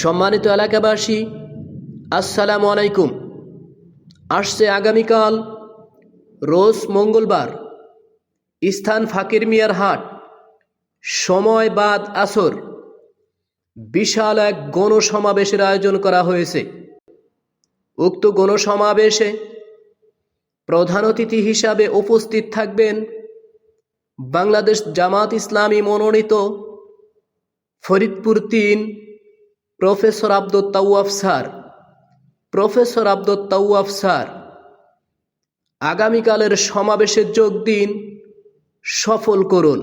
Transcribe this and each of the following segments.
সম্মানিত এলাকাবাসী, আসসালামু আলাইকুম। আসছে আগামীকাল রোজ মঙ্গলবার, স্থান ফাকির মিয়ার হাট, সময় বাদ আসর, বিশাল এক গণসমাবেশের আয়োজন করা হয়েছে। উক্ত গণসমাবেশে প্রধান অতিথি হিসাবে উপস্থিত থাকবেন বাংলাদেশ জামাত ইসলামী মনোনীত ফরিদপুর ৩ প্রফেসর আব্দুল তাওয়াফ স্যার। আগামীকালের সমাবেশে যোগ দিন, সফল করুন।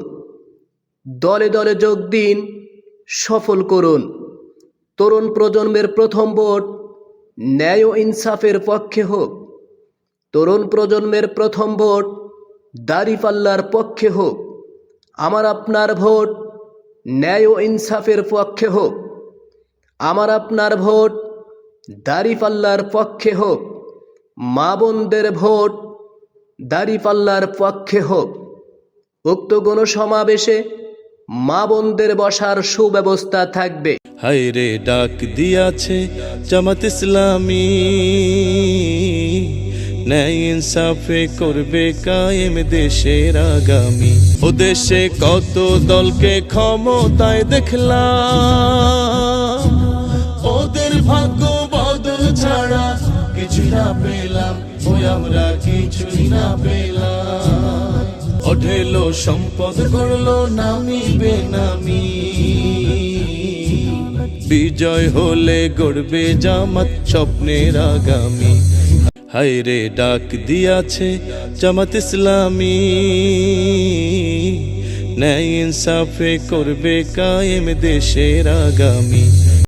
দলে দলে যোগ দিন, সফল করুন। তরুণ প্রজন্মের প্রথম ভোট ন্যায় ও ইনসাফের পক্ষে হোক। তরুণ প্রজন্মের প্রথম ভোট দাঁড়িপাল্লার পক্ষে হোক। আমার আপনার ভোট ন্যায় ও ইনসাফের পক্ষে হোক। আমার আপনার ভোট দাঁড়িপাল্লার পক্ষে হোক। মা বোনদের ভোট দাঁড়িপাল্লার পক্ষে হোক। উক্ত গণসমাবেশে মা বোনদের বসার সুব্যবস্থা থাকবে। হায়রে ডাক দিয়াছে জামাত ইসলামী, ন্যায় ইনসাফে করবে কায়েম দেশের আগামী। ও দেশে কত দলকে ক্ষমতায় দেখলাম, ওদের ভাগ্য বদল ছাড়া কিছু না পেলাম, ওই আমরা কিছুই না পেলাম। ওঠেলো সম্পদ গড়লো নামি বেনামি, বিজয় হলে গড়বে জামাত স্বপ্নের আগামী। হায়রে ডাক দিয়াছে জামাত ইসলামী, ন্যায় ইনসাফে করবে কায়েম দেশের আগামী।